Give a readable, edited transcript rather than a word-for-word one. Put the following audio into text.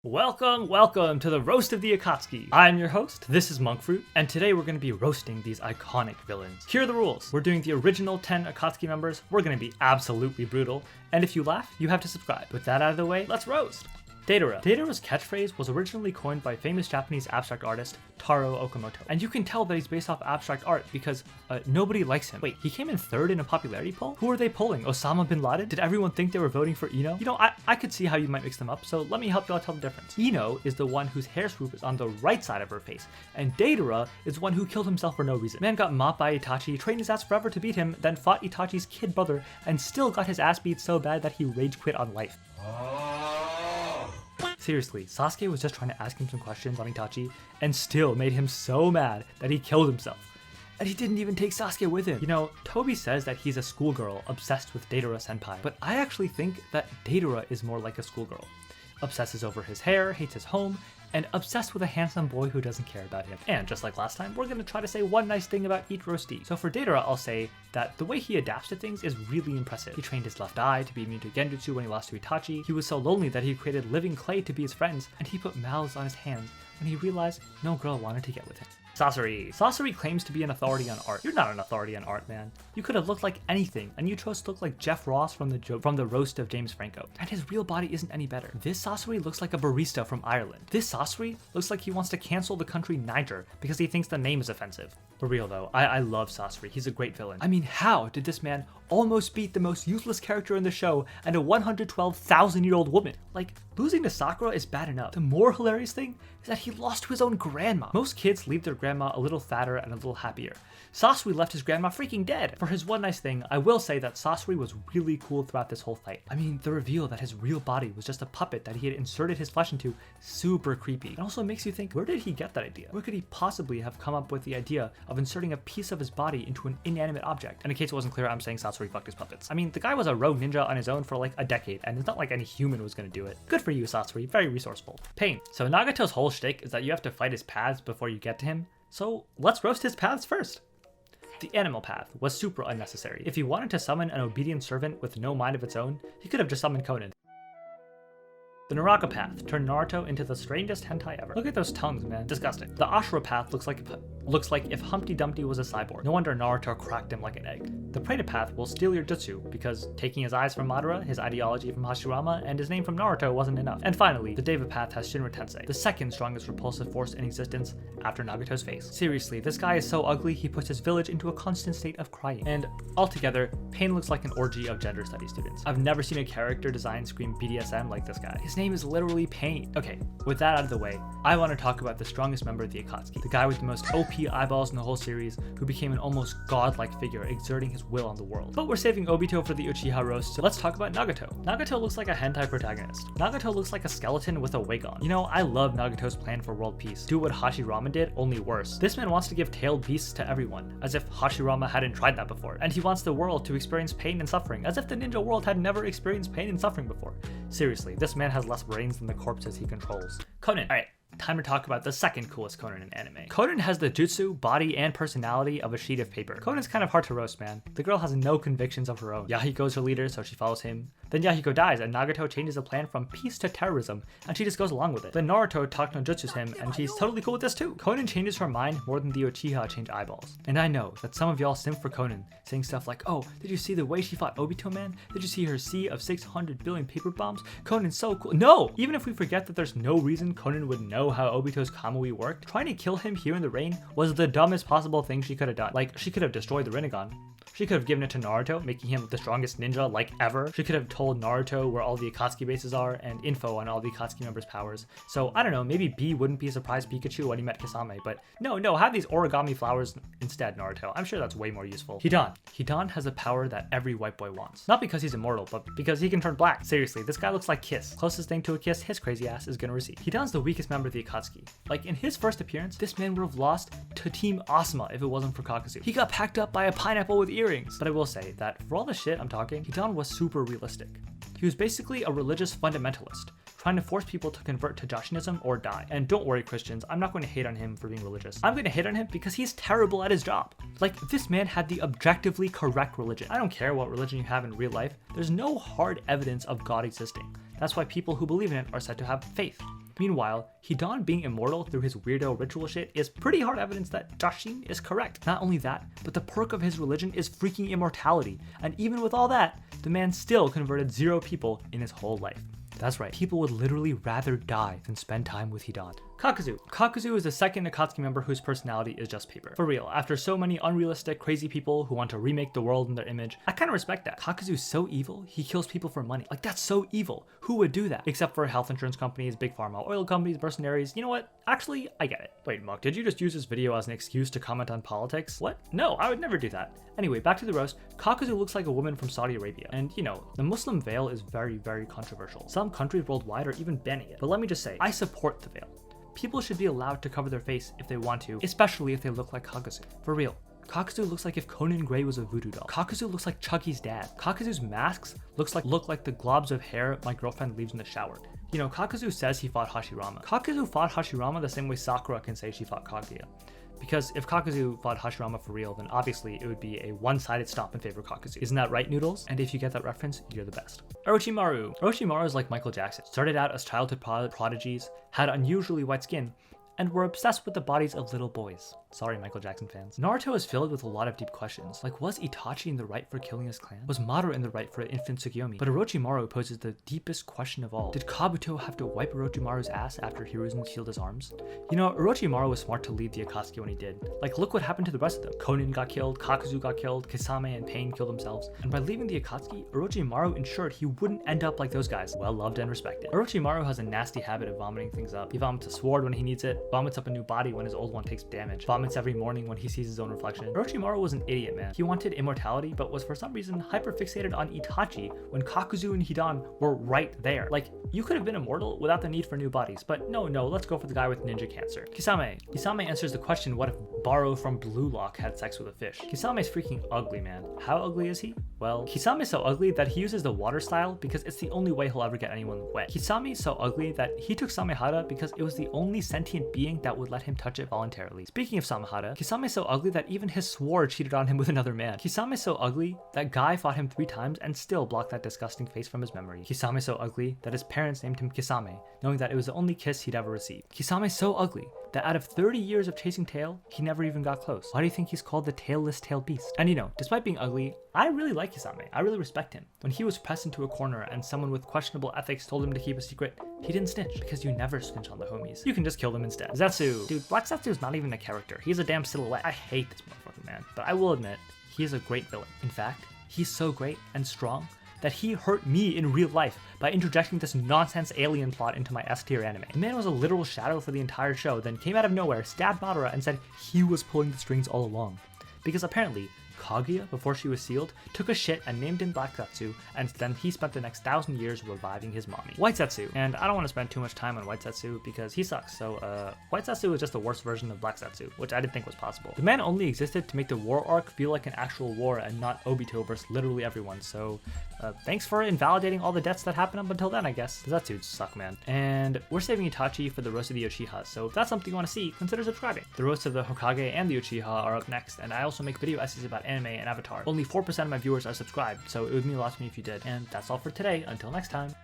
Welcome to the Roast of the AKATSUKI. I'm your host, this is Monkfruit, and today we're going to be roasting these iconic villains. Here are the rules. We're doing the original 10 AKATSUKI members, we're going to be absolutely brutal, and if you laugh, you have to subscribe. With that out of the way, let's roast! Deidara. Deidara's catchphrase was originally coined by famous Japanese abstract artist Taro Okamoto. And you can tell that he's based off abstract art because nobody likes him. Wait, he came in third in a popularity poll? Who are they polling? Osama bin Laden? Did everyone think they were voting for Ino? You know, I could see how you might mix them up, so let me help y'all tell the difference. Ino is the one whose hair swoop is on the right side of her face, and Deidara is the one who killed himself for no reason. Man got mopped by Itachi, trained his ass forever to beat him, then fought Itachi's kid brother, and still got his ass beat so bad that he rage quit on life. Seriously, Sasuke was just trying to ask him some questions on Itachi and still made him so mad that he killed himself. And he didn't even take Sasuke with him. You know, Toby says that he's a schoolgirl obsessed with Deidara senpai, but I actually think that Deidara is more like a schoolgirl. Obsesses over his hair, hates his home, and obsessed with a handsome boy who doesn't care about him. And just like last time, we're going to try to say one nice thing about each roastie. So for Deidara, I'll say that the way he adapts to things is really impressive. He trained his left eye to be immune to Genjutsu when he lost to Itachi. He was so lonely that he created living clay to be his friends, and he put mouths on his hands when he realized no girl wanted to get with him. Sasori. Sasori claims to be an authority on art. You're not an authority on art, man. You could have looked like anything, and you chose to look like Jeff Ross from the roast of James Franco. And his real body isn't any better. This Sasori looks like a barista from Ireland. This Sasori looks like he wants to cancel the country Niger because he thinks the name is offensive. For real though, I love Sasori. He's a great villain. I mean, how did this man almost beat the most useless character in the show and a 112,000-year-old woman? Like, losing to Sakura is bad enough. The more hilarious thing is that he lost to his own grandma. Most kids leave their grandma a little fatter and a little happier. Sasori left his grandma freaking dead. For his one nice thing, I will say that Sasori was really cool throughout this whole fight. I mean, the reveal that his real body was just a puppet that he had inserted his flesh into, super creepy. It also makes you think, where did he get that idea? Where could he possibly have come up with the idea of inserting a piece of his body into an inanimate object? And in case it wasn't clear, I'm saying Sasori fucked his puppets. I mean, the guy was a rogue ninja on his own for like a decade, and it's not like any human was gonna do it. Good for you, Sasori, very resourceful. Pain. So Nagato's whole shtick is that you have to fight his paths before you get to him, so let's roast his paths first. The animal path was super unnecessary. If he wanted to summon an obedient servant with no mind of its own, he could have just summoned Konan. The Naruto path turned Naruto into the strangest hentai ever. Look at those tongues, man. Disgusting. The Ashura path looks like if Humpty Dumpty was a cyborg. No wonder Naruto cracked him like an egg. The Preta path will steal your jutsu, because taking his eyes from Madara, his ideology from Hashirama, and his name from Naruto wasn't enough. And finally, the Deva path has Shinra Tensei, the second strongest repulsive force in existence after Nagato's face. Seriously, this guy is so ugly, he puts his village into a constant state of crying. And altogether, Pain looks like an orgy of gender studies students. I've never seen a character design scream BDSM like this guy. His name is literally Pain. Okay, with that out of the way, I want to talk about the strongest member of the AKATSUKI, the guy with the most OP eyeballs in the whole series, who became an almost godlike figure, exerting his will on the world. But we're saving Obito for the Uchiha roast, so let's talk about Nagato. Nagato looks like a hentai protagonist. Nagato looks like a skeleton with a wig on. You know, I love Nagato's plan for world peace. Do what Hashirama did, only worse. This man wants to give tailed beasts to everyone, as if Hashirama hadn't tried that before. And he wants the world to experience pain and suffering, as if the ninja world had never experienced pain and suffering before. Seriously, this man has less brains than the corpses he controls. Konan. Alright, time to talk about the second coolest Konan in anime. Konan has the jutsu, body, and personality of a sheet of paper. Konan's kind of hard to roast, man. The girl has no convictions of her own. Yahiko's her leader, so she follows him. Then Yahiko dies, and Nagato changes the plan from peace to terrorism, and she just goes along with it. Then Naruto talk no jutsus him, and she's totally cool with this too. Konan changes her mind more than the Uchiha change eyeballs. And I know that some of y'all simp for Konan, saying stuff like, oh, did you see the way she fought Obito, man? Did you see her sea of 600 billion paper bombs? Konan's so cool. No! Even if we forget that there's no reason Konan would know how Obito's Kamui worked, trying to kill him here in the rain was the dumbest possible thing she could have done. Like, she could have destroyed the Rinnegan. She could have given it to Naruto, making him the strongest ninja like ever. She could have told Naruto where all the Akatsuki bases are and info on all the Akatsuki members' powers. So I don't know, maybe B wouldn't be a surprised Pikachu when he met Kisame, but no, have these origami flowers instead, Naruto. I'm sure that's way more useful. Hidan. Hidan has a power that every white boy wants. Not because he's immortal, but because he can turn black. Seriously, this guy looks like Kiss. Closest thing to a kiss his crazy ass is gonna receive. Hidan's the weakest member of the Akatsuki. Like, in his first appearance, this man would have lost to Team Asuma if it wasn't for Kakuzu. He got packed up by a pineapple with earrings. But I will say that for all the shit I'm talking, Hidan was super realistic. He was basically a religious fundamentalist, trying to force people to convert to Jashinism or die. And don't worry, Christians, I'm not going to hate on him for being religious. I'm going to hate on him because he's terrible at his job. Like, this man had the objectively correct religion. I don't care what religion you have in real life, there's no hard evidence of God existing. That's why people who believe in it are said to have faith. Meanwhile, Hidan being immortal through his weirdo ritual shit is pretty hard evidence that Jashin is correct. Not only that, but the perk of his religion is freaking immortality, and even with all that, the man still converted 0 people in his whole life. That's right, people would literally rather die than spend time with Hidan. Kakuzu. Kakuzu is the second AKATSUKI member whose personality is just paper. For real, after so many unrealistic, crazy people who want to remake the world in their image, I kind of respect that. Kakuzu's so evil, he kills people for money. Like, that's so evil. Who would do that? Except for health insurance companies, big pharma, oil companies, mercenaries. You know what? Actually, I get it. Wait, Muck, did you just use this video as an excuse to comment on politics? What? No, I would never do that. Anyway, back to the roast. Kakuzu looks like a woman from Saudi Arabia. And, you know, the Muslim veil is very, very controversial. Some countries worldwide are even banning it. But let me just say, I support the veil. People should be allowed to cover their face if they want to, especially if they look like Kakuzu. For real. Kakuzu looks like if Conan Gray was a voodoo doll. Kakuzu looks like Chucky's dad. Kakuzu's masks look like the globs of hair my girlfriend leaves in the shower. You know, Kakuzu says he fought Hashirama. Kakuzu fought Hashirama the same way Sakura can say she fought Kaguya. Because if Kakuzu fought Hashirama for real, then obviously it would be a one-sided stomp in favor of Kakuzu. Isn't that right, Noodles? And if you get that reference, you're the best. Orochimaru. Orochimaru is like Michael Jackson. Started out as childhood prodigies, had unusually white skin, and were obsessed with the bodies of little boys. Sorry, Michael Jackson fans. Naruto is filled with a lot of deep questions, like was Itachi in the right for killing his clan? Was Madara in the right for infant Tsukiyomi? But Orochimaru poses the deepest question of all. Did Kabuto have to wipe Orochimaru's ass after Hiruzen sealed his arms? You know, Orochimaru was smart to leave the Akatsuki when he did. Like, look what happened to the rest of them. Konan got killed, Kakuzu got killed, Kisame and Pain killed themselves. And by leaving the Akatsuki, Orochimaru ensured he wouldn't end up like those guys. Well loved and respected. Orochimaru has a nasty habit of vomiting things up. He vomits a sword when he needs it, vomits up a new body when his old one takes damage, vomits every morning when he sees his own reflection. Orochimaru was an idiot, man. He wanted immortality, but was for some reason hyper-fixated on Itachi when Kakuzu and Hidan were right there. Like, you could have been immortal without the need for new bodies, but no, let's go for the guy with ninja cancer. Kisame. Kisame answers the question, what if Baro from Blue Lock had sex with a fish? Kisame's freaking ugly, man. How ugly is he? Well, Kisame's so ugly that he uses the water style because it's the only way he'll ever get anyone wet. Kisame's so ugly that he took Samehada because it was the only sentient being that would let him touch it voluntarily. Speaking of Samehada, Kisame's so ugly that even his sword cheated on him with another man. Kisame's so ugly that Guy fought him 3 times and still blocked that disgusting face from his memory. Kisame's so ugly that his parents named him Kisame, knowing that it was the only kiss he'd ever received. Kisame's so ugly that out of 30 years of chasing tail, he never even got close. Why do you think he's called the tailless tail beast? And you know, despite being ugly, I really like Kisame. I really respect him. When he was pressed into a corner and someone with questionable ethics told him to keep a secret, he didn't snitch, because you never snitch on the homies. You can just kill them instead. Zetsu. Dude, Black Zetsu is not even a character. He's a damn silhouette. I hate this motherfucker, man. But I will admit, he is a great villain. In fact, he's so great and strong that he hurt me in real life by interjecting this nonsense alien plot into my S-tier anime. The man was a literal shadow for the entire show, then came out of nowhere, stabbed Madara, and said he was pulling the strings all along. Because apparently, Kaguya, before she was sealed, took a shit and named him Black Zetsu, and then he spent the next 1,000 years reviving his mommy. White Zetsu, and I don't want to spend too much time on White Zetsu because he sucks, so White Zetsu is just the worst version of Black Zetsu, which I didn't think was possible. The man only existed to make the war arc feel like an actual war and not Obito versus literally everyone, so thanks for invalidating all the deaths that happened up until then, I guess. Zetsu'd suck, man. And we're saving Itachi for the roast of the Uchiha, so if that's something you want to see, consider subscribing. The roasts of the Hokage and the Uchiha are up next, and I also make video essays about anime and Avatar. Only 4% of my viewers are subscribed, so it would mean a lot to me if you did. And that's all for today. Until next time.